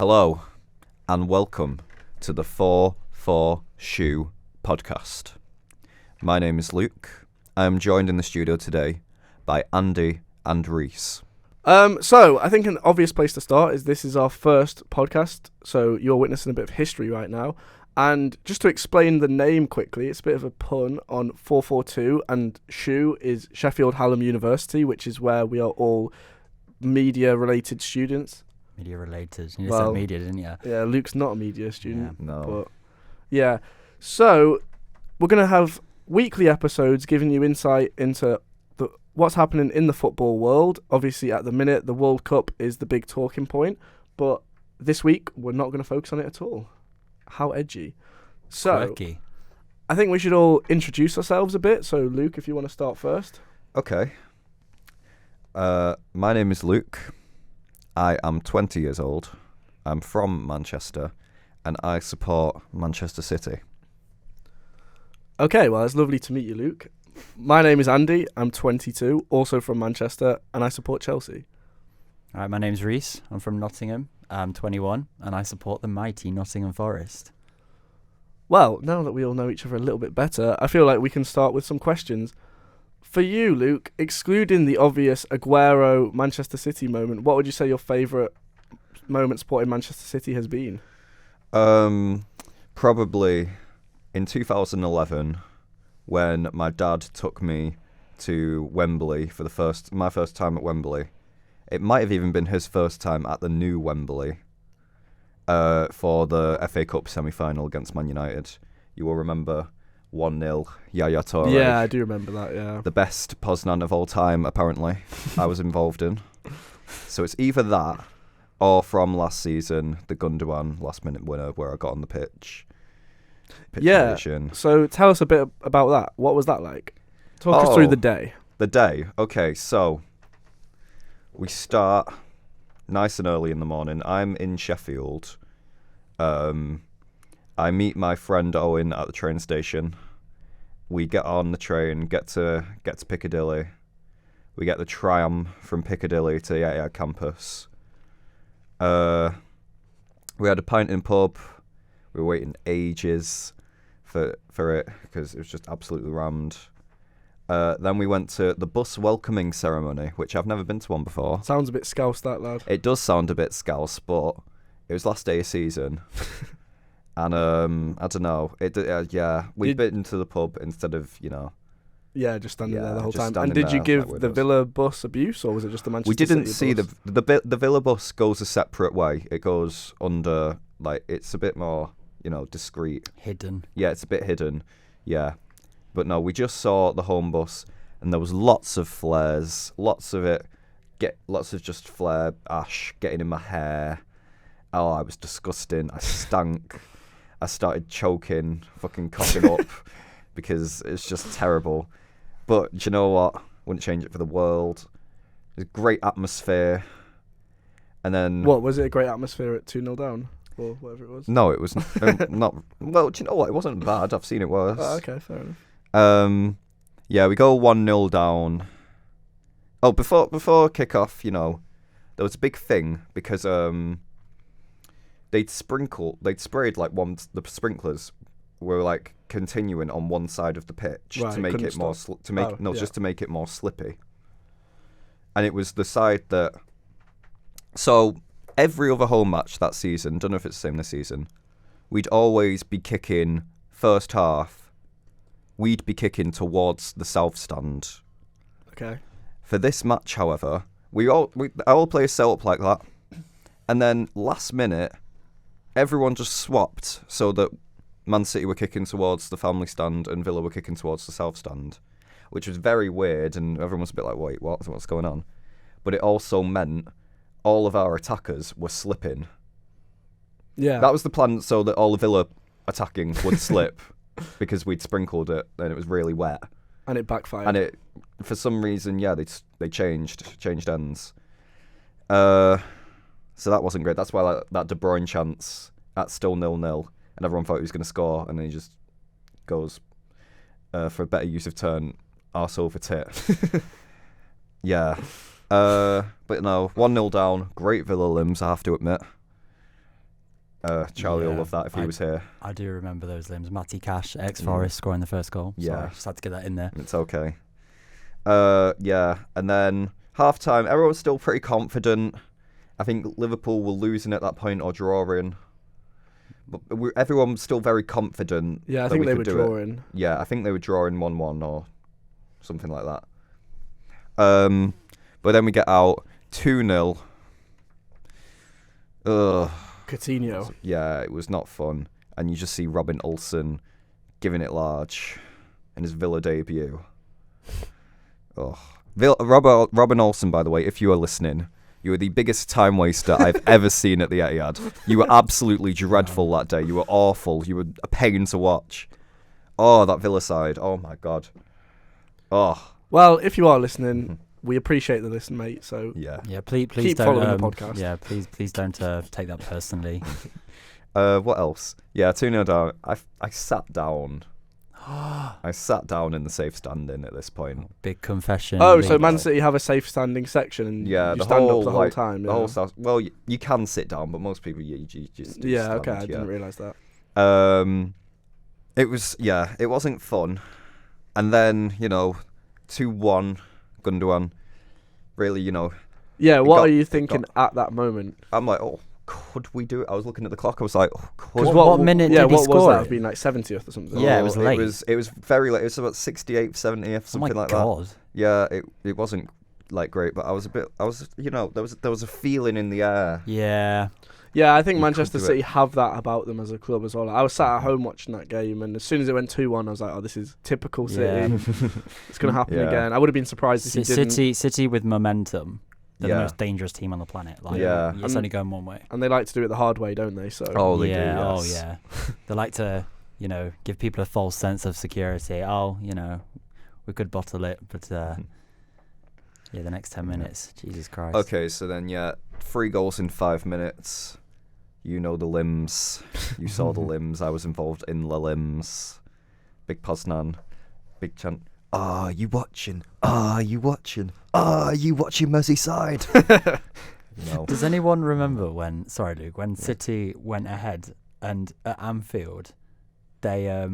Hello, and welcome to the 4-4 SHU podcast. My name is Luke. I am joined in the studio today by Andy and Reese. So I think an obvious place to start is this is our first podcast, so you're witnessing a bit of history right now. And just to explain the name quickly, it's a bit of a pun on 442, and SHU is Sheffield Hallam University, which is where we are all media-related students. Media related. You just said media, didn't you? Yeah, Luke's not a media student. Yeah, no. But yeah. So we're going to have weekly episodes giving you insight into what's happening in the football world. Obviously, at the minute, the World Cup is the big talking point. But this week, we're not going to focus on it at all. How edgy. So Quirky. I think we should all introduce ourselves a bit. So, Luke, if you want to start first. Okay. My name is Luke. I am 20 years old. I'm from Manchester, and I support Manchester City. Okay, well, it's lovely to meet you, Luke. My name is Andy. I'm 22, also from Manchester, and I support Chelsea. All right, my name's Reese. I'm from Nottingham. I'm 21, and I support the mighty Nottingham Forest. Well, now that we all know each other a little bit better, I feel like we can start with some questions. For you, Luke, excluding the obvious Aguero Manchester City moment, what would you say your favourite moment supporting Manchester City has been? Probably in 2011, when my dad took me to Wembley for my first time at Wembley. It might have even been his first time at the new Wembley for the FA Cup semi-final against Man United. You will remember 1-0, Yaya Toure. Yeah, I do remember that, yeah. The best Poznan of all time, apparently, I was involved in. So it's either that, or from last season, the Gundogan last-minute winner, where I got on the pitch. Yeah, position. So tell us a bit about that. What was that like? Talk us through the day. The day. Okay, so we start nice and early in the morning. I'm in Sheffield. I meet my friend Owen at the train station. We get on the train, get to Piccadilly. We get the tram from Piccadilly to Etihad campus. We had a pint in pub. We were waiting ages for it because it was just absolutely rammed. Then we went to the bus welcoming ceremony, which I've never been to one before. Sounds a bit scouse, that lad. It does sound a bit scouse, but it was last day of season. And I don't know. We'd been to the pub instead of, Yeah, just standing there the whole time. standing And did you there, give like, the with us. Villa bus abuse, or was it just the Manchester We didn't City see bus? the Villa bus goes a separate way. It goes under, it's a bit more, discreet. Hidden. Yeah, it's a bit hidden. Yeah. But no, we just saw the home bus, and there was lots of flares, lots of just flare ash getting in my hair. Oh, I was disgusting. I stank. I started choking, fucking coughing up, because it's just terrible. But do you know what? Wouldn't change it for the world. It was a great atmosphere. And then... What, was it a great atmosphere at 2-0 down? Or whatever it was? No, it was not... Well, do you know what? It wasn't bad. I've seen it worse. Oh, okay, fair enough. Yeah, we go 1-0 down. Oh, before kick-off, there was a big thing because they'd sprayed the sprinklers were continuing on one side of the pitch Right, to make it more just to make it more slippy. And it was the side that. So every other home match that season, don't know if it's the same this season, we'd always be kicking first half. We'd be kicking towards the south stand. Okay. For this match, however, I all play a setup like that, and then last minute, everyone just swapped so that Man City were kicking towards the family stand and Villa were kicking towards the south stand, which was very weird, and everyone was a bit like, wait, what's going on? But it also meant all of our attackers were slipping. Yeah. That was the plan, so that all the Villa attacking would slip because we'd sprinkled it and it was really wet. And it backfired. And it, for some reason, they changed ends. So that wasn't great. That's why that De Bruyne chance at still 0-0, and everyone thought he was going to score, and then he just goes for a better use of turn, arse over tit. Yeah. But no, 1-0 down. Great Villa limbs, I have to admit. Charlie will Yeah, love that if he was here. I do remember those limbs. Matty Cash, ex-Forest, scoring the first goal. Yeah. Sorry, just had to get that in there. It's okay. Yeah, and then half-time, everyone was still pretty confident. I think Liverpool were losing at that point or drawing. But everyone was still very confident. Yeah, I that think we they could were do it. drawing. Yeah, I think they were drawing 1-1 or something like that. But then we get out 2-0. Ugh. Coutinho. Yeah, it was not fun. And you just see Robin Olsen giving it large in his Villa debut. Oh, Robin Olsen, by the way, if you are listening, you were the biggest time waster I've ever seen at the Etihad. You were absolutely dreadful that day. You were awful. You were a pain to watch. Oh, that Villa side. Oh, my God. Oh. Well, if you are listening, we appreciate the listen, mate. So Yeah. Yeah, please keep don't, following the podcast. Yeah, please don't take that personally. What else? Yeah, 2-0 down. I sat down. I sat down in the safe standing at this point. Big confession. Oh, so Big- Man City have a safe standing section, and Yeah, you the stand whole, up the whole like, time. The Yeah, whole south. Well, you can sit down, but most people you just do yeah, stand, okay, I yeah. didn't realise that. It wasn't fun. And then, 2-1 Gundogan. Really, Yeah, what got- are you it thinking at that moment? I'm like, oh, could we do it? I was looking at the clock. I was like, oh, could What minute Yeah, did he what was score that? it? It'd been like 70th or something. Yeah, it was late. It was very late. It was about 68th, 70th, Oh my something like God. that. Yeah, it wasn't like great, but I was there was a feeling in the air. Yeah. Yeah, I think You Manchester could do City it. have that about them as a club as well. I was sat at home watching that game, and as soon as it went 2-1, I was like, oh, this is typical City. Yeah. It's going to happen Yeah. again. I would have been surprised if he didn't. City with momentum. They're Yeah. the most dangerous team on the planet. Like, Yeah. It's only going one way. And they like to do it the hard way, don't they? So Oh, they yeah. do. Oh, Yes. yeah. They like to, give people a false sense of security. Oh, we could bottle it, but the next 10 minutes, Jesus Christ. Okay, so then 3 goals in 5 minutes. You know the limbs. You saw the limbs. I was involved in the limbs. Big Poznan. Big chant. Are you watching? Are you watching? Are you watching Merseyside? No. Does anyone remember when City went ahead and at Anfield, they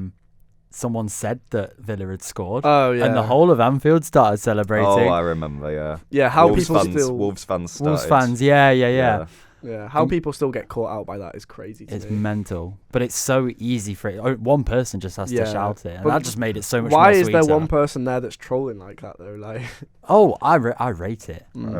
someone said that Villa had scored, Oh yeah. and the whole of Anfield started celebrating. Oh, I remember, yeah. Yeah, how Wolves people fans, still Wolves fans started. Wolves fans, yeah. Yeah, how people still get caught out by that is crazy to It's me. mental, but it's so easy for it. One person just has to Yeah, shout it, and but that just made it so much Why more is there sweeter. one person there that's trolling like that though? Like, Oh, I rate it. I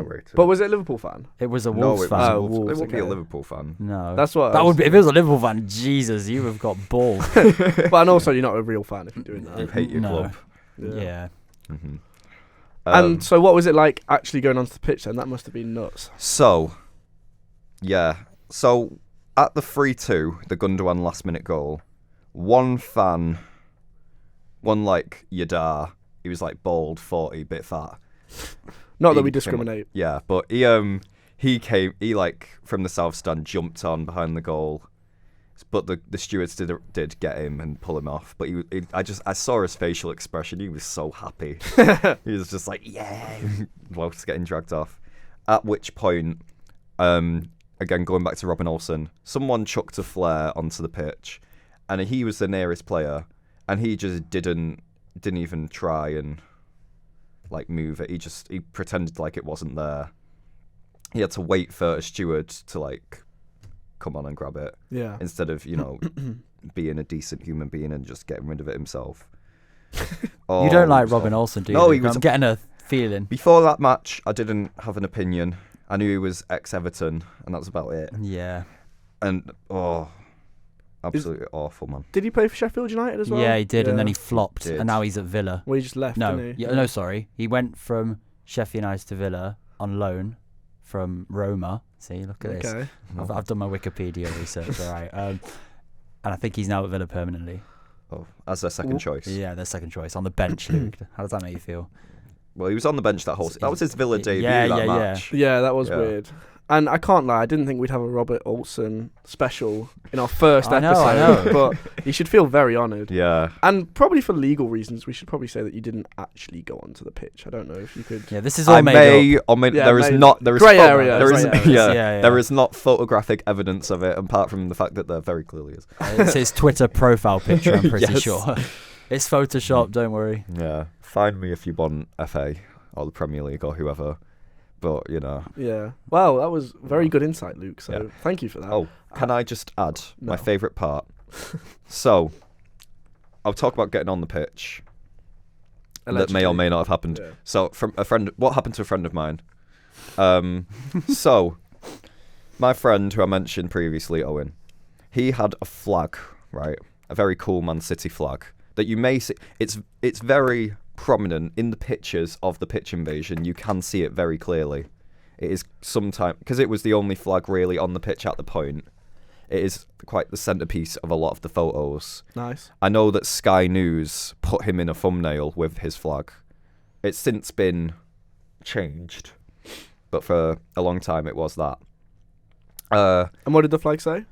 rate it. But was it a Liverpool fan? It was a No, Wolves it fan. was a Oh, Wolves. Wolves, It won't be a okay. Liverpool fan. No, That's what. that would be if it was a Liverpool fan. Jesus, you have got balls. But and also, you're not a real fan if you're doing You that. hate your No. club. Yeah. Mm-hmm. And so, what was it like actually going onto the pitch then? That must have been nuts. So at the 3-2, the Gundogan last minute goal, one fan, Yadar, he was like bald, 40, bit fat. Not that He we came- discriminate. Yeah, but he from the south stand jumped on behind the goal, but the stewards did get him and pull him off. But I saw his facial expression. He was so happy. He was just like, yeah, whilst getting dragged off. At which point, again going back to Robin Olsen, someone chucked a flare onto the pitch, and he was the nearest player, and he just didn't even try and move it. He pretended like it wasn't there. He had to wait for a steward to come on and grab it Yeah. instead of being a decent human being and just getting rid of it himself. Oh, You don't it like was Robin awful. Olsen, do you? No, Luke? he was. I'm getting a feeling. Before that match, I didn't have an opinion. I knew he was ex-Everton, and that's about it. Yeah. And absolutely awful, man. Did he play for Sheffield United as well? Yeah, he did, and then he Yeah. flopped, Did. and now he's at Villa. Well, he just left. No, Didn't he? no, sorry. He went from Sheffield United to Villa on loan from Roma. See, look at this. Okay. I've done my Wikipedia research, all right. And I think he's now at Villa permanently. Oh, as their second choice. Yeah, their second choice on the bench, Luke. How does that make you feel? Well, he was on the bench that whole. That was his Villa debut. Yeah, that yeah, match. Yeah, that was Yeah. weird. And I can't lie, I didn't think we'd have a Robert Olsen special in our first I know, episode. I know. But you should feel very honoured. Yeah. And probably for legal reasons, we should probably say that you didn't actually go onto the pitch. I don't know if you could. Yeah, this is all I made may up. or may Yeah, there is maybe. not there is Grey area, there grey is areas. Yeah. there is not photographic evidence of it apart from the fact that there very clearly is. It's his Twitter profile picture, I'm pretty Yes. sure. It's Photoshop, don't worry. Yeah. Find me if you want FA or the Premier League or whoever. But, you know. Yeah. Well, that was very good insight, Luke. So Yeah. thank you for that. Oh, can I just add my No. favourite part? So, I'll talk about getting on the pitch. That may or may not have happened. Yeah. So, from a friend, what happened to a friend of mine? So, my friend who I mentioned previously, Owen, he had a flag, right? A very cool Man City flag that you may see. It's very prominent in the pictures of the pitch invasion. You can see it very clearly. It is sometimes because it was the only flag really on the pitch at the point. It is quite the centerpiece of a lot of the photos. Nice. I know that Sky News put him in a thumbnail with his flag. It's since been changed, but for a long time it was that. And what did the flag say?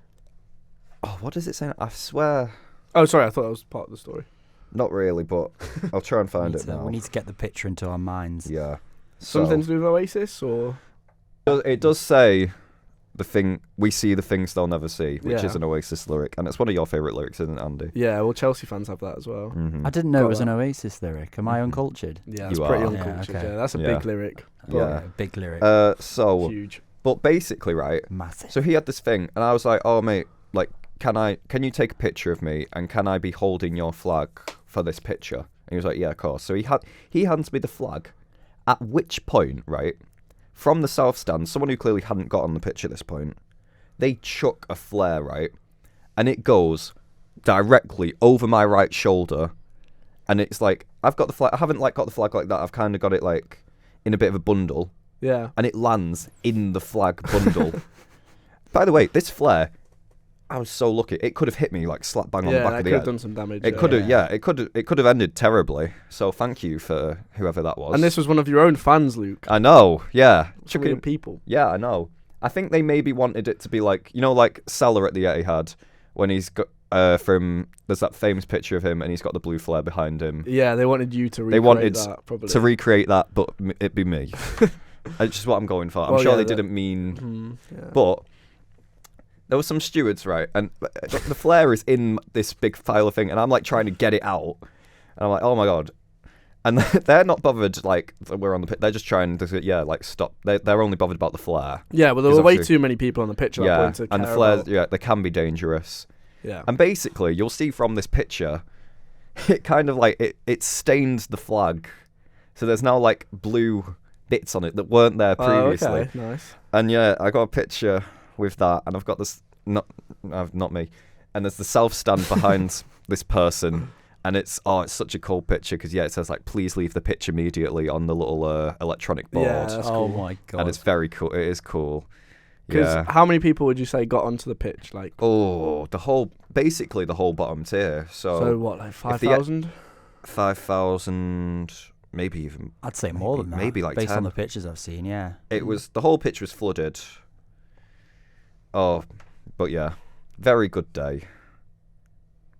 Oh, what does it say? I swear, Oh, sorry. I thought that was part of the story. not really, but I'll try and find it now. We need to get the picture into our minds. Yeah. Something to do with Oasis, or It does say the thing we see, the things they'll never see, which Yeah. is an Oasis lyric, and it's one of your favourite lyrics, isn't it, Andy? yeah. Well, Chelsea fans have that as well. Mm-hmm. I didn't know Got it was an that. Oasis lyric. Am I uncultured? Yeah, it's You pretty are. Yeah, uncultured. okay. Yeah, that's a Yeah. big lyric. But Yeah. Big lyric. So, huge. but basically, right. Massive. So he had this thing, and I was like, "Oh mate, like, can you take a picture of me, and can I be holding your flag for this picture?" And he was like, "Yeah, of course." So he hands me the flag. At which point, right, from the south stand, someone who clearly hadn't got on the pitch at this point, they chuck a flare, right, and it goes directly over my right shoulder, and it's like I've got the flag. I haven't like got the flag like that. I've kind of got it like in a bit of a bundle. Yeah. And it lands in the flag bundle. By the way, this flare, I was so lucky. It could have hit me like slap bang on the Yeah, back that of could the have head. done some damage. It could have, it could have ended terribly. So thank you for whoever that was. And this was one of your own fans, Luke. I know, yeah, Some real people. yeah, I know. I think they maybe wanted it to be like, you know, like Salah at the Etihad when he's got there's that famous picture of him and he's got the blue flare behind him. Yeah, they wanted you to recreate They wanted that, probably. to recreate that, but it'd be me. It's just what I'm going for. I'm Well, sure yeah, they that- didn't mean. Yeah. But there were some stewards, right? And the flare is in this big pile of thing, and I'm like trying to get it out. And I'm like, oh my God. And they're not bothered, like, that we're on the pit. They're just trying to, like, stop. They're only bothered about the flare. Yeah, well, there Because were way obviously- too many people on the pitch at that Yeah, point to and the care flares, about. yeah, they can be dangerous. Yeah. And basically, you'll see from this picture, it kind of like, it stains the flag. So there's now, like, blue bits on it that weren't there previously. Oh, okay, nice. And yeah, I got a picture with that, and I've got this not me, and there's the self stand behind this person, and it's such a cool picture because it says like please leave the pitch immediately on the little electronic board, Yeah, that's Oh cool. my god. and it's very cool. It is cool. Because Yeah. how many people would you say got onto the pitch? Like, Oh, basically the whole bottom tier. so what, like if 5,000? 5,000, maybe even. I'd say more than that. maybe like based 10. on the pictures I've seen, yeah. It was the whole pitch was flooded. Oh, but yeah, very good day.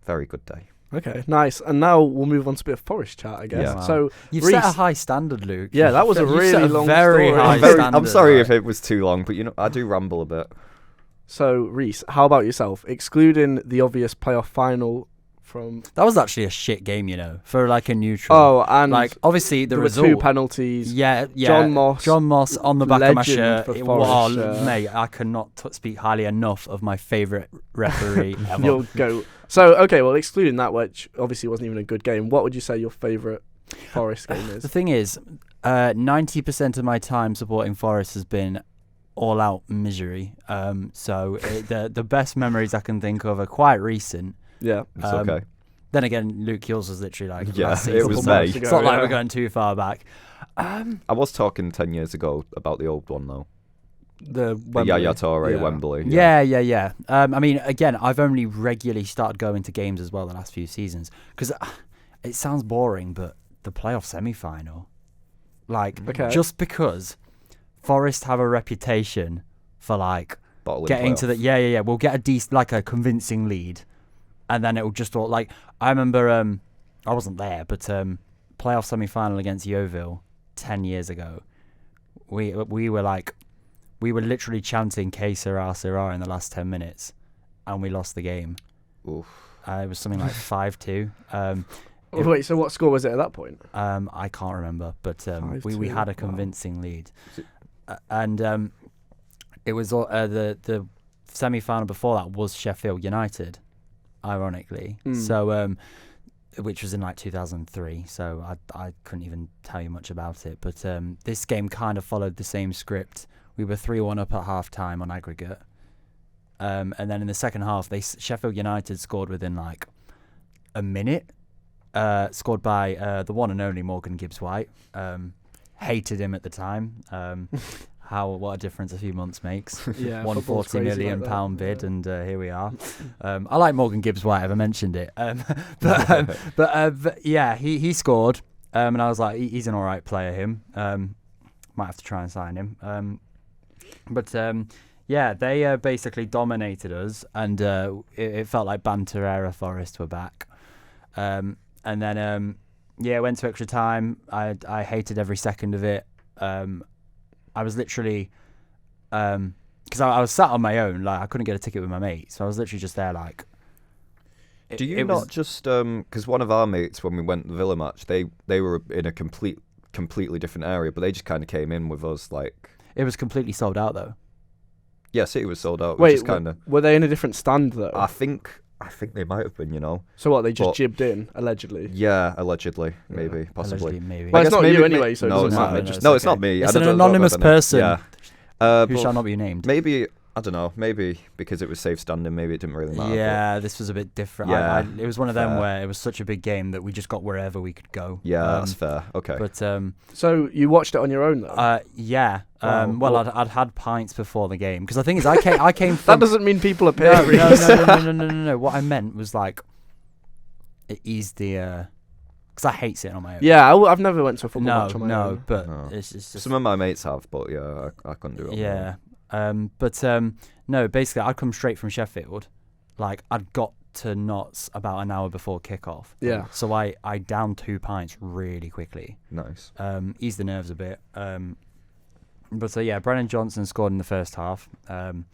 Very good day. Okay, nice. And now we'll move on to a bit of Forest chat, I guess. Yeah. Wow. So, You've Reece- set a high standard, Luke. Yeah, that was a You've really set a long very story. high I'm standard. sorry right? if it was too long, but I do ramble a bit. so Reece, how about yourself? Excluding the obvious playoff final from... That was actually a shit game, for like a neutral. Oh, and like obviously the there were result. two penalties. Yeah. John Moss, on the back of my legend shirt. for It Forest, was, mate, I cannot speak highly enough of my favourite referee ever. You'll go. So, okay, well, excluding that, which obviously wasn't even a good game, what would you say your favourite Forest game The is? thing is, 90% of my time supporting Forest has been all-out misery. So the best memories I can think of are quite recent. Yeah. It's Um, okay. Then again, Luke yours was literally like Yeah, last it season, was so May. It's not like Yeah. we're going too far back. I was talking 10 years ago about the old one, though. The The Yaya Toure, Yeah. Wembley. Yeah. I mean, again, I've only regularly started going to games as well the last few seasons because it sounds boring, but the playoff semi-final, like, Okay. just because Forest have a reputation for like Bottling getting to playoff. the we'll get a convincing lead, and then it'll just all like I remember I wasn't there, but playoff semi-final against Yeovil 10 years ago, we were literally chanting "Que sera, sera" in the last 10 minutes, and we lost the game. Oof. It was something like 5-2. Wait, so what score was it at that point? I can't remember, but we had a convincing lead, and it was the semi-final before that was Sheffield United, ironically. So, which was in like 2003. So I couldn't even tell you much about it. But this game kind of followed the same script. We were 3-1 up at half time on aggregate, and then in the second half, Sheffield United scored within like a minute. Scored by the one and only Morgan Gibbs-White. Hated him at the time. What a difference a few months makes. Yeah, £140 million bid, and here we are. I like Morgan Gibbs-White. I've mentioned it. But yeah, he scored, and I was like, he's an all right player. Him might have to try and sign him. But yeah, they basically dominated us, and it felt like Banterera Forest were back. And then went to extra time. I hated every second of it. I was literally because I was sat on my own, like I couldn't get a ticket with my mate, so I was literally just there like. Do you not just because one of our mates when we went to the Villa match, they were in a completely different area, but they just kind of came in with us like. It was completely sold out though. Yeah, City was sold out. Wait, kind were they in a different stand though? I think they might have been, you know. So what? They just jibbed in allegedly. Yeah, allegedly, maybe, possibly. Allegedly, maybe. Well, it's not you anyway, so it doesn't matter. It's not me. It's an anonymous person. Yeah. Who shall not be named. Maybe. I don't know, maybe because it was safe standing, maybe it didn't really matter. Yeah, this was a bit different. Yeah, it was one of them where it was such a big game that we just got wherever we could go. Yeah, that's fair. Okay. But so you watched it on your own though? Yeah. Well, I'd had pints before the game because the thing is, I came from. That doesn't mean people are paying. No. What I meant was like, it eased the. Because I hate sitting on my own. Yeah, I've never went to a football match on my own. But it's just some of my mates have, but yeah, I couldn't do it. Yeah. No, basically, I'd come straight from Sheffield. Like, I'd got to Notts about an hour before kickoff. Yeah. So I downed 2 pints really quickly. Nice. Eased the nerves a bit. Brennan Johnson scored in the first half. And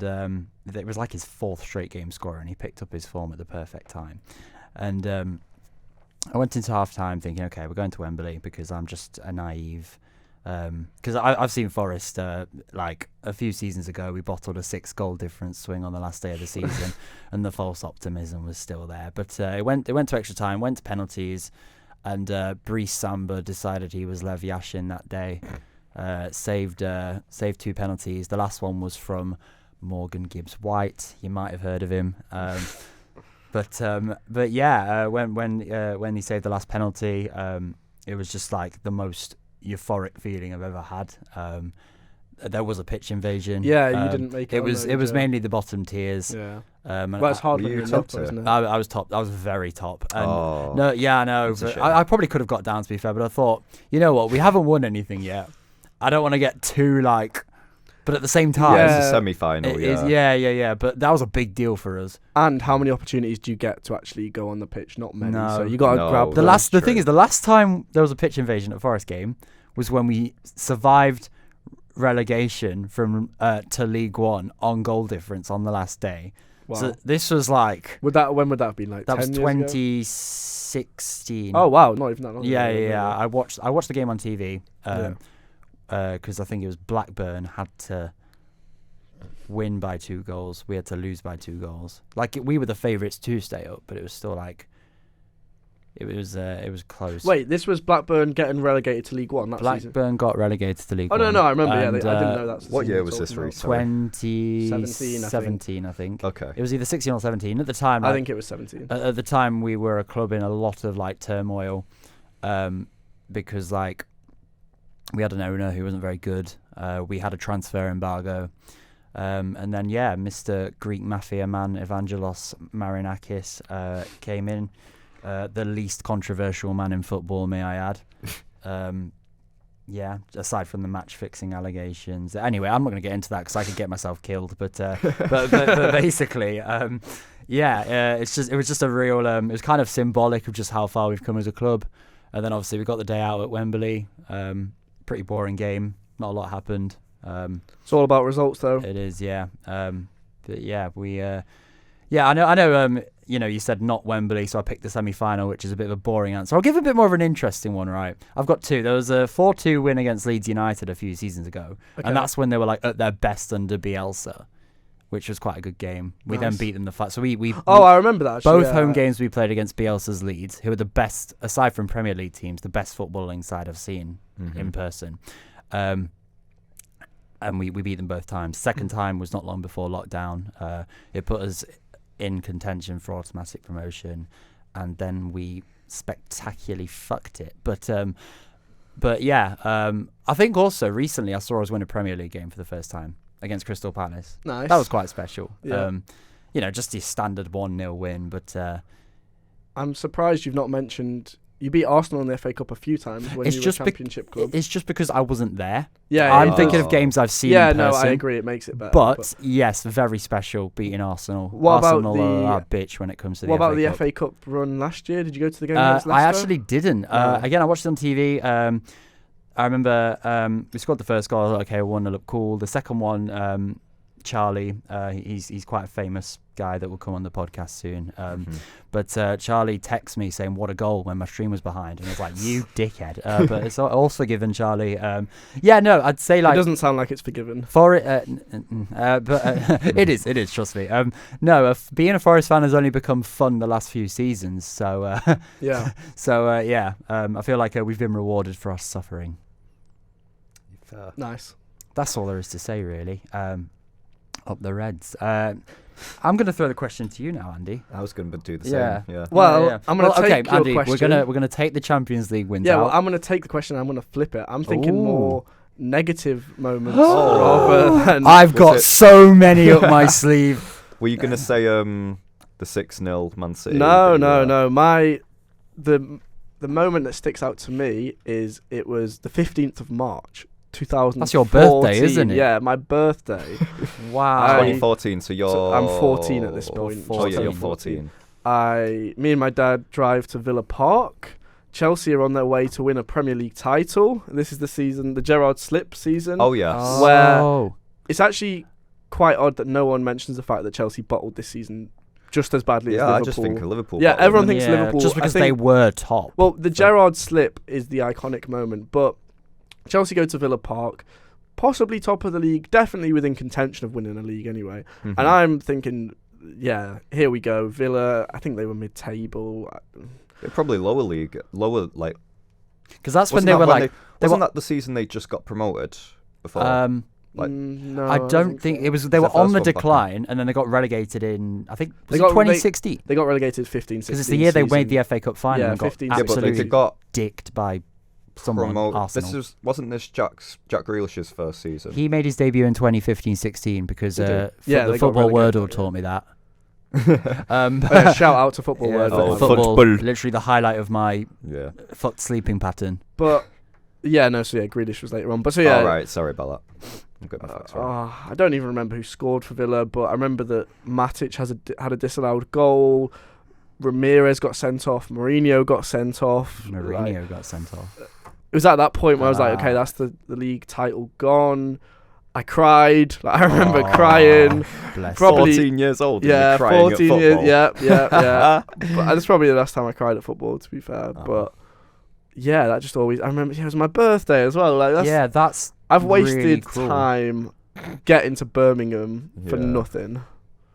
it was like his 4th straight game scorer, and he picked up his form at the perfect time. And I went into half time thinking, okay, we're going to Wembley because I'm just a naive. Because I've seen Forest like a few seasons ago, we bottled a 6-goal difference swing on the last day of the season, and the false optimism was still there. But it went to extra time, went to penalties, and Brice Samba decided he was Lev Yashin that day. Saved 2 penalties. The last one was from Morgan Gibbs-White. You might have heard of him. But yeah, when he saved the last penalty, it was just like the most euphoric feeling I've ever had. There was a pitch invasion. Yeah, you didn't make it. It was mainly the bottom tiers. Yeah. Well, it's hard when you're top, isn't it? I was top. I was very top. And oh, no, yeah, I know. I probably could have got down, to be fair, but I thought, you know what, we haven't won anything yet. I don't want to get too like. But at the same time, it's a semi-final. Yeah. But that was a big deal for us. And how many opportunities do you get to actually go on the pitch? Not many. No, so you got to grab the thing is, the last time there was a pitch invasion at a Forest game was when we survived relegation from to League One on goal difference on the last day. Wow. So this was like. When would that have been? Like that 10 was 2016. Oh wow, not even that long. Yeah. I watched the game on TV. Because I think it was Blackburn had to win by 2 goals. We had to lose by 2 goals. Like we were the favourites to stay up, but it was still like it was close. Wait, this was Blackburn getting relegated to League One. Blackburn got relegated to League One. Oh no, I remember. I didn't know that. What year was this? 2017, I think. Okay. It was either 16 or 17 at the time. I think it was 17. At the time, we were a club in a lot of like turmoil, because like. We had an owner who wasn't very good. We had a transfer embargo. And then, Mr. Greek Mafia man, Evangelos Marinakis, came in. The least controversial man in football, may I add. Yeah, aside from the match-fixing allegations. Anyway, I'm not going to get into that because I could get myself killed. But basically, it was just a real. It was kind of symbolic of just how far we've come as a club. And then obviously we got the day out at Wembley. Pretty boring game. Not a lot happened. It's all about results, though. It is, yeah. But yeah, I know. You said not Wembley, so I picked the semi-final, which is a bit of a boring answer. I'll give a bit more of an interesting one, right? I've got two. There was a 4-2 win against Leeds United a few seasons ago, and that's when they were like at their best under Bielsa, which was quite a good game. We then beat them So we I remember that. Actually, both home games we played against Bielsa's Leeds, who are the best, aside from Premier League teams, the best footballing side I've seen in person. And we beat them both times. Second time was not long before lockdown. It put us in contention for automatic promotion, and then we spectacularly fucked it. But I think also recently I saw us win a Premier League game for the first time against Crystal Palace. Nice. That was quite special. Yeah. Just your standard 1-0 win, but I'm surprised you've not mentioned you beat Arsenal in the FA Cup a few times when you were a Championship club. It's just because I wasn't there. Yeah, I'm thinking of games I've seen in person. Yeah, no, I agree. It makes it better. But yes, very special beating Arsenal. What Arsenal about are a bitch when it comes to the FA FA Cup. What about the FA Cup run last year? Did you go to the game against Leicester? I actually didn't. Again, I watched it on TV. I remember we scored the first goal. I thought, okay, 1-0 up cool. The second one, Charlie, he's quite a famous guy that will come on the podcast soon. But Charlie texted me saying, "What a goal!" when my stream was behind, and I was like, "You dickhead!" But it's all forgiven, Charlie. I'd say like it doesn't sound like it's forgiven. For it, but it is. Trust me. Being a Forest fan has only become fun the last few seasons. So yeah. I feel like we've been rewarded for our suffering. Nice. That's all there is to say, really. Up the Reds. I'm going to throw the question to you now, Andy. I was going to do the same. Yeah. Well, I'm going to take your Andy, question. We're going to take the Champions League wins out. Yeah, well, I'm going to take the question and I'm going to flip it. I'm thinking more negative moments rather than... I've got so many up my sleeve. Were you going to say the 6-0 Man City? No. The moment that sticks out to me is it was the 15th of March. 2014. That's your birthday, isn't it? Yeah, my birthday. Wow. 2014, so I'm 14 at this point. Oh, yeah, you're 14. Me and my dad drive to Villa Park. Chelsea are on their way to win a Premier League title. This is the season, the Gerrard slip season. Oh, yes. Where it's actually quite odd that no one mentions the fact that Chelsea bottled this season just as badly as Liverpool. I just think of Liverpool. Yeah, everyone thinks Liverpool. Just because they were top. Well, the Gerrard slip is the iconic moment, but Chelsea go to Villa Park, possibly top of the league, definitely within contention of winning a league anyway. And I'm thinking, here we go. Villa, I think they were mid-table. They're probably lower league, like... Because that's when they were like... Wasn't that the season they just got promoted before? No, I don't think it was. They were on the decline, and then they got relegated in. I think was it 2016. They got relegated 15-16. Because it's the year they made the FA Cup final and got 15, absolutely they got dicked by someone. Arsenal. Wasn't this Jack Grealish's first season? He made his debut in 2015-16 because the Football Wordle taught me that. Shout out to Football Wordle. Football, literally the highlight of my fucked sleeping pattern. But Grealish was later on. But so right, sorry about that. I don't even remember who scored for Villa, but I remember that Matic had a disallowed goal. Ramirez got sent off. Mourinho got sent off. Got sent off. It was at that point where I was like, okay, that's the league title gone. I cried. I remember crying. Probably 14 years old. Yeah, crying 14 at years. Yeah. But that's probably the last time I cried at football, to be fair. But yeah, that just always. I remember it was my birthday as well. Like that's. I've wasted really cool. time getting to Birmingham for nothing.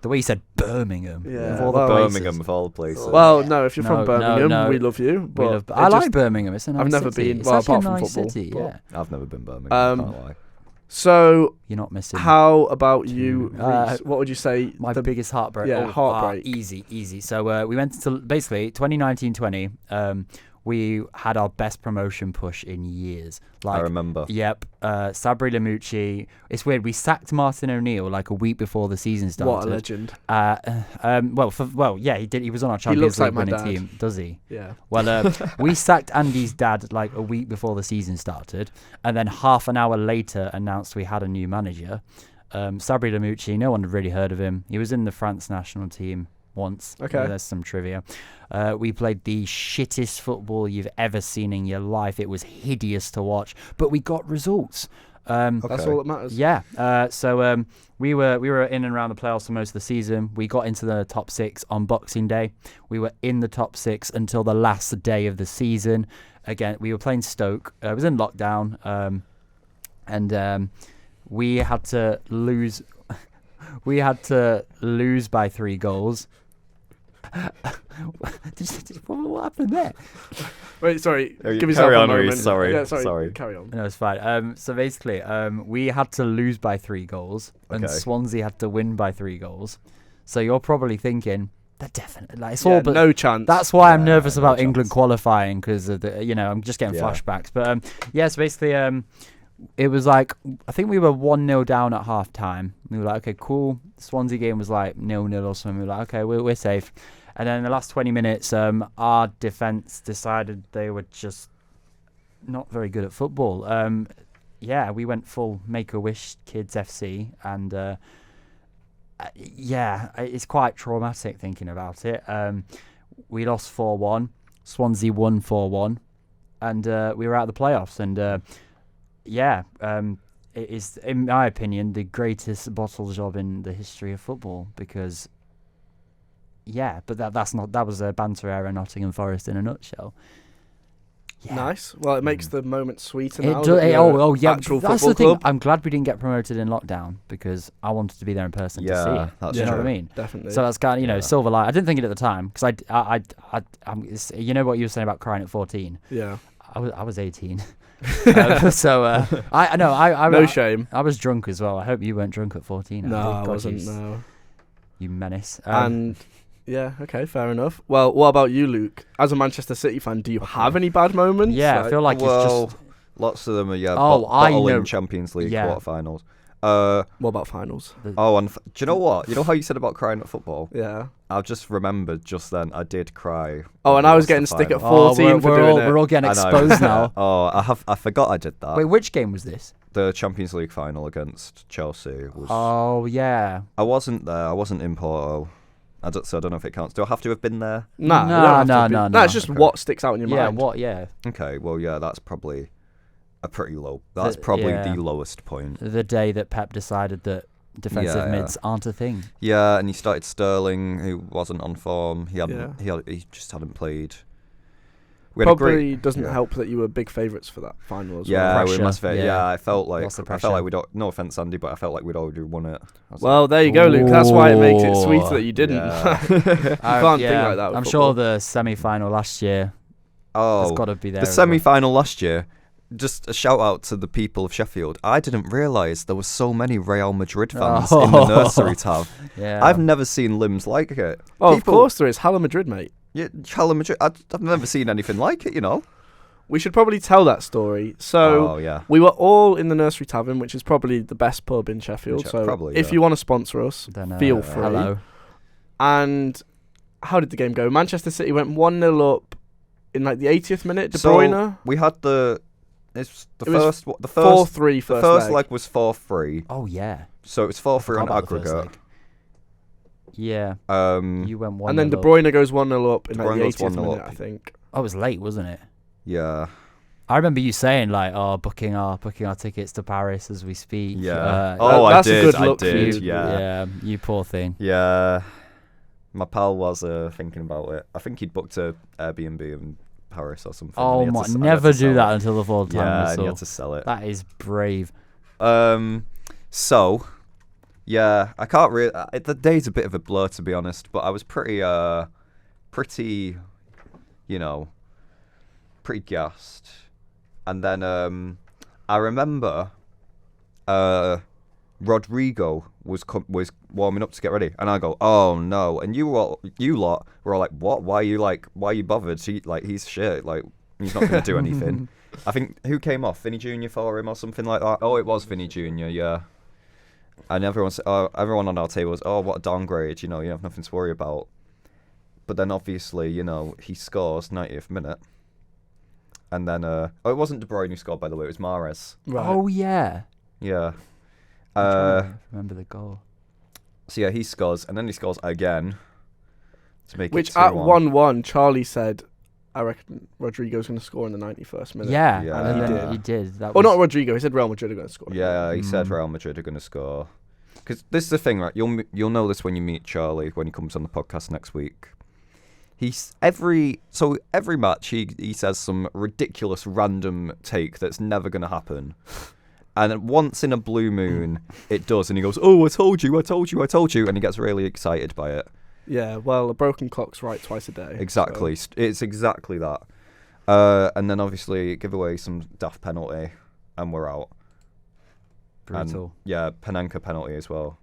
The way you said Birmingham. Yeah. Of all the Birmingham of all places. Well, no, if you're from Birmingham, we love you. But I like Birmingham. It's a nice I've never city. been. It's Well, apart a from nice football. City, yeah. I've never been Birmingham. Can't lie. So you're not missing. How about you, Reece? What would you say? My biggest heartbreak. Yeah, heartbreak. Easy. So we went into basically 2019-20. we had our best promotion push in years. I remember. Yep. Sabri Lamucci. It's weird. We sacked Martin O'Neill like a week before the season started. What a legend. Yeah, he did. He was on our Champions League winning team. Does he? Yeah. Well, we sacked Andy's dad like a week before the season started, and then half an hour later announced we had a new manager. Sabri Lamucci. No one had really heard of him. He was in the France national team once. Okay. There's some trivia. We played the shittest football you've ever seen in your life. It was hideous to watch, but we got results. That's all that matters. Yeah. So we were in and around the playoffs for most of the season. We got into the top 6 on Boxing Day. We were in the top 6 until the last day of the season. Again, we were playing Stoke. It was in lockdown, and we had to lose. We had to lose by 3 goals. What happened there? Wait, sorry. Give yourself a moment. Reece, sorry. Yeah, Sorry. Carry on. No, it's fine. So basically, we had to lose by 3 goals, and Swansea had to win by 3 goals. So you're probably thinking, they're definitely like it's all, but no chance. That's why I'm nervous about England qualifying because I'm just getting flashbacks. But so basically, it was like I think we were 1-0 down at half time. We were like, okay, cool. Swansea game was like 0-0 or something. We were like, okay, we're safe. And then in the last 20 minutes, our defence decided they were just not very good at football. We went full Make-A-Wish Kids FC, and it's quite traumatic thinking about it. We lost 4-1. Swansea won 4-1, and we were out of the playoffs. And it is, in my opinion, the greatest bottle job in the history of football because. Yeah, but that was a banter era Nottingham Forest in a nutshell. Yeah. Nice. Well, it makes the moment sweeter now. Actual that's the thing. Club. I'm glad we didn't get promoted in lockdown because I wanted to be there in person to see it. That's you know what I mean? Definitely. So that's kind of silver light. I didn't think it at the time because you know what you were saying about crying at 14. Yeah. I was 18. I know. No shame. I was drunk as well. I hope you weren't drunk at 14. No, I wasn't. No. You menace. And. Yeah, okay, fair enough. Well, what about you, Luke? As a Manchester City fan, do you have any bad moments? Yeah, I feel like it's just... Lots of them are, I know. Champions League quarterfinals. What about finals? Do you know what? You know how you said about crying at football? Yeah. I've just remembered just then, I did cry. Oh, and I was getting stick at 14 for doing it. We're all getting exposed now. I forgot I did that. Wait, which game was this? The Champions League final against Chelsea. Oh, yeah. I wasn't there. I wasn't in Porto. I don't know if it counts. Do I have to have been there? No. No, it's just what sticks out in your mind. Yeah. Okay, well, that's probably a pretty low. That's probably the lowest point. The day that Pep decided that defensive mids aren't a thing. Yeah, and he started Sterling, who wasn't on form. He just hadn't played. Probably doesn't help that you were big favourites for that final as well. We must have. Yeah, I felt like we don't. No offense, Andy, but I felt like we'd already won it. Well, there you go, Luke. That's why it makes it sweeter that you didn't. You can't think like that. I'm sure the semi-final last year. has got to be there. The semi-final last year. Just a shout out to the people of Sheffield. I didn't realise there were so many Real Madrid fans in the nursery tab. Yeah. I've never seen limbs like it. Of course there is. Hala Madrid, mate. Yeah, Hala Madrid. I've never seen anything like it, We should probably tell that story. So we were all in the Nursery Tavern, which is probably the best pub in Sheffield. If you want to sponsor us, then, feel free. Hello. And how did the game go? Manchester City went 1-0 up in like the 80th minute. De Bruyne. We had the first 4-3 The first leg was 4-3. Oh yeah. So it was 4-3 on aggregate. Yeah. You went 1-0. And then De Bruyne goes 1-0 up in like the 80th minute, I think. Oh, it was late, wasn't it? Yeah. I remember you saying like, booking our tickets to Paris as we speak. Yeah. That's a good look for you. Yeah. You poor thing. Yeah. My pal was thinking about it. I think he'd booked a Airbnb in Paris or something. Oh my! Never do that until the full time. Yeah, and he had to sell it. That is brave. So, yeah, I can't really. The day's a bit of a blur, to be honest. But I was pretty gassed. And then I remember Rodrigo was warming up to get ready, and I go, oh no, and you lot were all like, what? Why are you bothered? He's shit. Like, he's not going to do anything. I think who came off? Vinny Jr. for him or something like that. Oh, it was Vinny Jr. Yeah. And everyone on our table was, oh, what a downgrade. You have nothing to worry about. But then obviously, he scores 90th minute. And then, it wasn't De Bruyne who scored, by the way. It was Mahrez. Right. Oh, yeah. Yeah. I'm trying to remember the goal. So, yeah, he scores. And then he scores again to make Which it 2-1. at 1-1, Charlie said, I reckon Rodrigo's going to score in the 91st minute. Yeah. Yeah. He did. Not Rodrigo. He said Real Madrid are going to score. Yeah, he said Real Madrid are going to score. Because this is the thing, right? You'll know this when you meet Charlie, when he comes on the podcast next week. Every match he says some ridiculous random take that's never going to happen. And once in a blue moon, it does. And he goes, oh, I told you. And he gets really excited by it. Yeah, well, a broken clock's right twice a day. Exactly. So. It's exactly that. And then obviously give away some daft penalty and we're out. Brutal. And, yeah, Panenka penalty as well.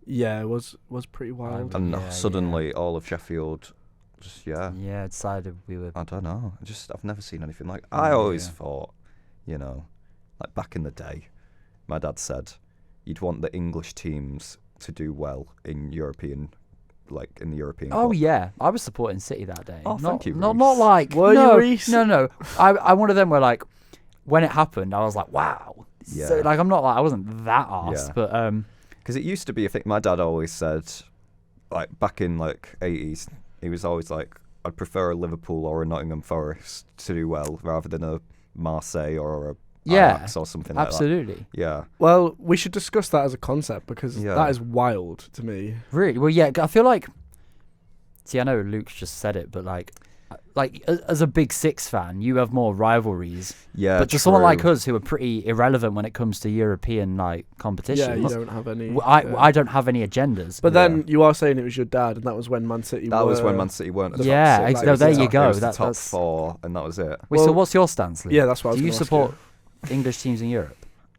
Yeah, it was pretty wild. And suddenly all of Sheffield just, Yeah, decided we were... I don't know. I've never seen anything like... I always thought, like back in the day, my dad said you'd want the English teams to do well in the European Oh, Cup. yeah. I was supporting City that day. Oh, thank you, Not Reece. like... Were you, Reece? No. I'm one of them where, like, when it happened, I was like, wow. Yeah. So, like, I wasn't that arsed, Yeah. but... Because it used to be, I think my dad always said, like, back in, like, 80s, he was always like, I'd prefer a Liverpool or a Nottingham Forest to do well rather than a Marseille or a Ajax or something like that. Absolutely. Yeah. Well, we should discuss that as a concept because Yeah. that is wild to me. Really? Well, yeah, I feel like... See, I know Luke's just said it, but, like as a Big Six fan, you have more rivalries. Yeah, but to someone like us who are pretty irrelevant when it comes to European competitions, Yeah, you don't have any. I don't have any agendas. But then you are saying it was your dad, and that was when Man City. That was when Man City weren't. At the Yeah, top six. no, there you go. It was the That's top four, and that was it. Wait, so Well, what's your stance, Luke? Yeah, that's what I was Do you gonna ask support English teams in Europe?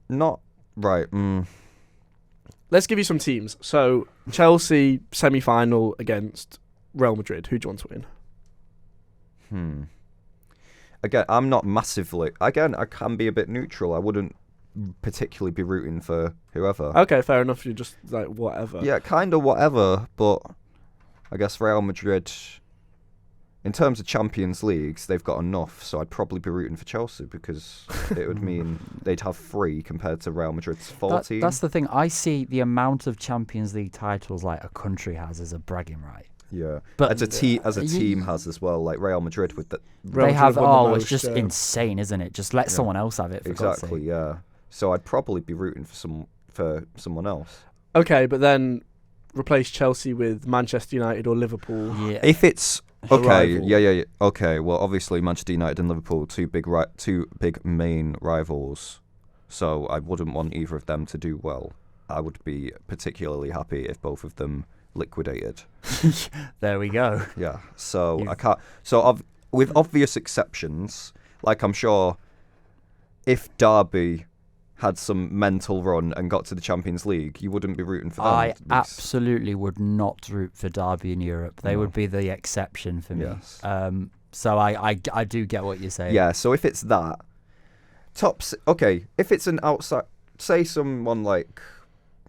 Not right. Let's give you some teams. So Chelsea semi-final against Real Madrid. Who do you want to win? Again, I'm not massively. Again, I can be a bit neutral. I wouldn't particularly be rooting for whoever. Okay, fair enough. You're just like whatever. Yeah, kind of whatever. But I guess Real Madrid, in terms of Champions Leagues, they've got enough. So I'd probably be rooting for Chelsea because it would mean they'd have 3 compared to Real Madrid's 14. That's the thing. I see the amount of Champions League titles like a country has as a bragging right. Yeah, but as a team has as well, like Real Madrid with the. They have. Oh, it's just insane, isn't it? Just let someone else have it. For exactly. God's sake. Yeah. So I'd probably be rooting for someone else. Okay, but then replace Chelsea with Manchester United or Liverpool. Yeah. If it's okay, rival. yeah. Okay, well, obviously Manchester United and Liverpool, two big main rivals. So I wouldn't want either of them to do well. I would be particularly happy if both of them liquidated. There we go. Yeah. So I can't. So with obvious exceptions, like I'm sure, if Derby had some mental run and got to the Champions League, you wouldn't be rooting for them. I absolutely would not root for Derby in Europe. They would be the exception for me. Yes. So I do get what you're saying. Yeah. So if it's that, okay. If it's an outside, say someone like.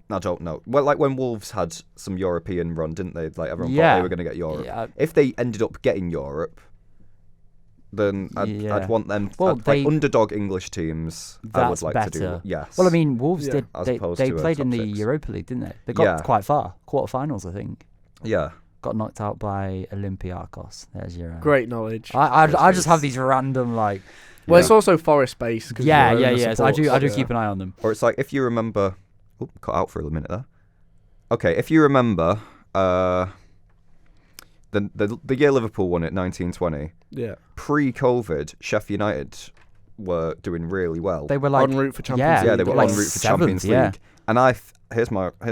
I don't know. Well, like when Wolves had some European run, didn't they? Like everyone thought they were going to get Europe. Yeah. If they ended up getting Europe, then I'd want them. Well, like underdog English teams. I would like better. to do. Yes. Well, I mean, Wolves did. They played in the Europa League, didn't they? They got quite far, quarterfinals, I think. Yeah. Got knocked out by Olympiacos. There's your great knowledge. I just have these random like. Well, it's also Forest based. Yeah. So I do keep an eye on them. Or it's like if you remember. Oh, cut out for a minute there. Okay, if you remember, the year Liverpool won it, 1920. Yeah. Pre-COVID, Sheffield United were doing really well. They were like en route for Champions League. Yeah, they were en route for Champions League. Yeah. And here's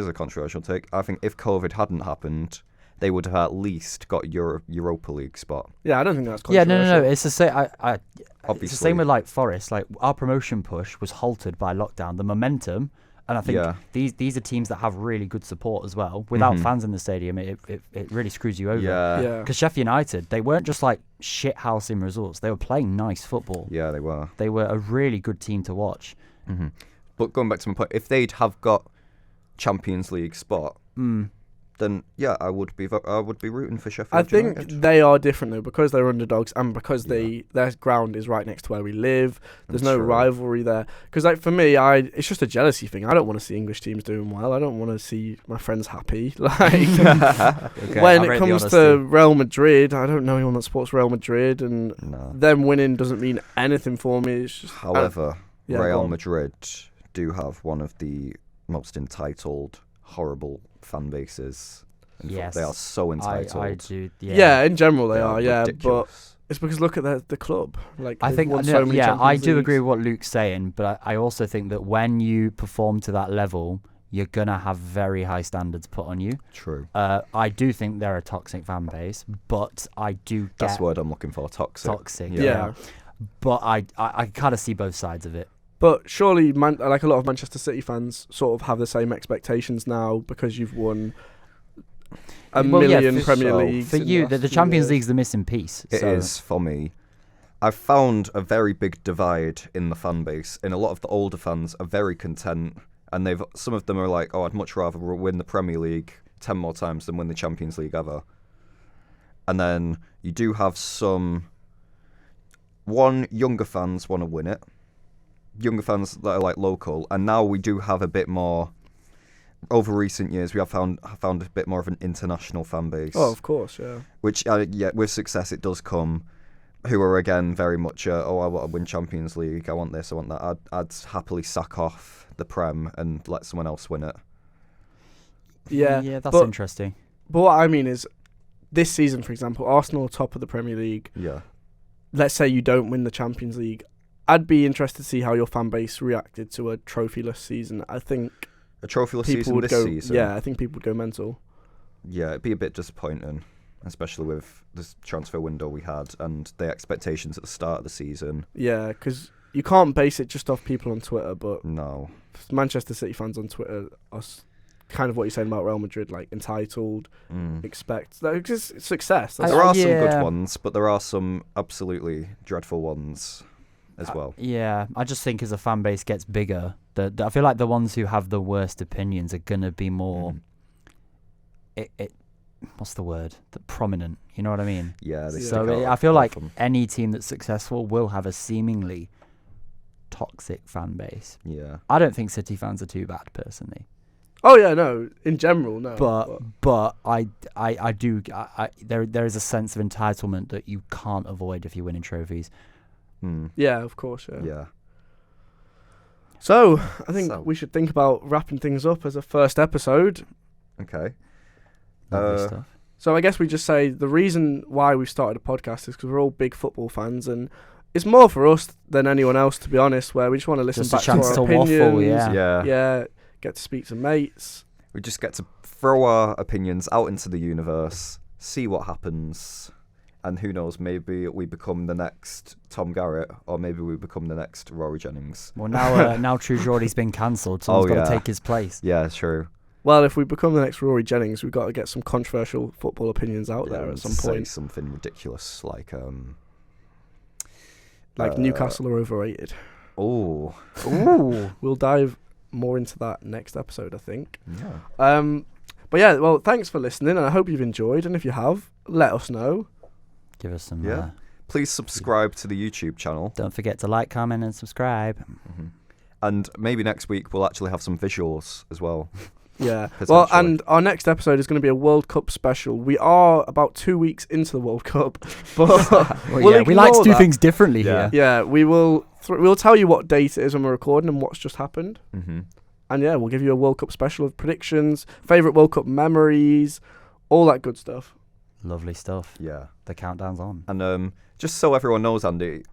a controversial take. I think if COVID hadn't happened, they would have at least got Europa League spot. Yeah, I don't think that's controversial. Yeah, no. It's the same. It's the Obviously. same with like Forest. Like our promotion push was halted by lockdown. The momentum And I think these are teams that have really good support as well. Without fans in the stadium, it really screws you over. Yeah. Because Sheffield United, they weren't just like shithousing results. They were playing nice football. Yeah, they were. They were a really good team to watch. Mm-hmm. But going back to my point, if they'd have got Champions League spot, then I would be rooting for Sheffield I think United. they are different though, because they're underdogs and because their ground is right next to where we live. There's no rivalry there. Because like for me, it's just a jealousy thing. I don't want to see English teams doing well. I don't want to see my friends happy. Like when it comes to Real Madrid, I don't know anyone that supports Real Madrid, and them winning doesn't mean anything for me. It's just, however, Real Madrid do have one of the most entitled, horrible fan bases. Yes, they are so entitled. I do. Yeah, in general they are. Yeah, ridiculous. but it's because look at the club. Like I think, I do agree with what Luke's saying, but I also think that when you perform to that level, you're gonna have very high standards put on you. True. I do think they're a toxic fan base, but I do get that's the word I'm looking for. Toxic. Toxic. Yeah. But I kind of see both sides of it. But surely, like a lot of Manchester City fans, sort of have the same expectations now because you've won a million Premier Leagues. For you, the Champions League's the missing piece. It is for me. I've found a very big divide in the fan base, and a lot of the older fans are very content, and some of them are like, "Oh, I'd much rather win the Premier League 10 more times than win the Champions League ever." And then you do have younger fans want to win it. Younger fans that are like local, and now we do have a bit more. Over recent years, we have found a bit more of an international fan base. Oh, of course, yeah. Which, with success, it does come. Who are again very much, I want to win Champions League. I want this, I want that. I'd happily sack off the Prem and let someone else win it. Yeah, that's interesting. But what I mean is, this season, for example, Arsenal are top of the Premier League. Yeah. Let's say you don't win the Champions League. I'd be interested to see how your fan base reacted to a trophyless season. I think a trophyless season this season. Yeah, I think people would go mental. Yeah, it'd be a bit disappointing, especially with this transfer window we had and the expectations at the start of the season. Yeah, because you can't base it just off people on Twitter, but no, Manchester City fans on Twitter are kind of what you're saying about Real Madrid, like entitled, expect success. There are some good ones, but there are some absolutely dreadful ones as well. I just think as a fan base gets bigger, I feel like the ones who have the worst opinions are gonna be more. What's the word? Prominent. You know what I mean? Yeah. So I feel like any team that's successful will have a seemingly toxic fan base. Yeah. I don't think City fans are too bad personally. Oh yeah, no. In general, no. But I do. There is a sense of entitlement that you can't avoid if you're winning trophies. Yeah, of course. Yeah. So I think we should think about wrapping things up as a first episode. Okay. Lovely stuff. So I guess we just say the reason why we started a podcast is because we're all big football fans, and it's more for us than anyone else, to be honest. Where we just want to listen back to our opinions. Waffle, yeah. Get to speak to mates. We just get to throw our opinions out into the universe, see what happens, and who knows, maybe we become the next Tom Garrett, or maybe we become the next Rory Jennings. Well, now True Geordie's been cancelled, someone's got to take his place. Yeah, true. Well, if we become the next Rory Jennings, we've got to get some controversial football opinions out there at some point. Say something ridiculous like Newcastle are overrated. Oh. We'll dive more into that next episode, I think. Yeah. But yeah, well, thanks for listening, and I hope you've enjoyed. And if you have, let us know. Give us some. Please subscribe to the YouTube channel. Don't forget to like, comment, and subscribe. Mm-hmm. And maybe next week we'll actually have some visuals as well. Yeah. Well, and our next episode is going to be a World Cup special. We are about 2 weeks into the World Cup, but we like to do things differently here. Yeah, we will. We'll tell you what date it is when we're recording and what's just happened. Mm-hmm. And we'll give you a World Cup special of predictions, favourite World Cup memories, all that good stuff. Lovely stuff. Yeah. The countdown's on. And just so everyone knows, Andy,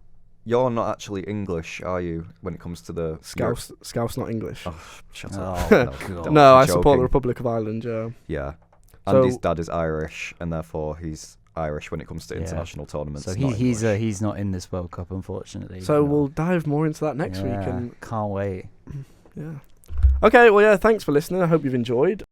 you're not actually English, are you, when it comes to the... Scouse not English. Oh, shut up. No, I support the Republic of Ireland, yeah. Yeah. Andy's dad is Irish, and therefore he's Irish when it comes to international tournaments. So he's not in this World Cup, unfortunately. So we'll dive more into that next week. And can't wait. Yeah. Okay, well, yeah, thanks for listening. I hope you've enjoyed.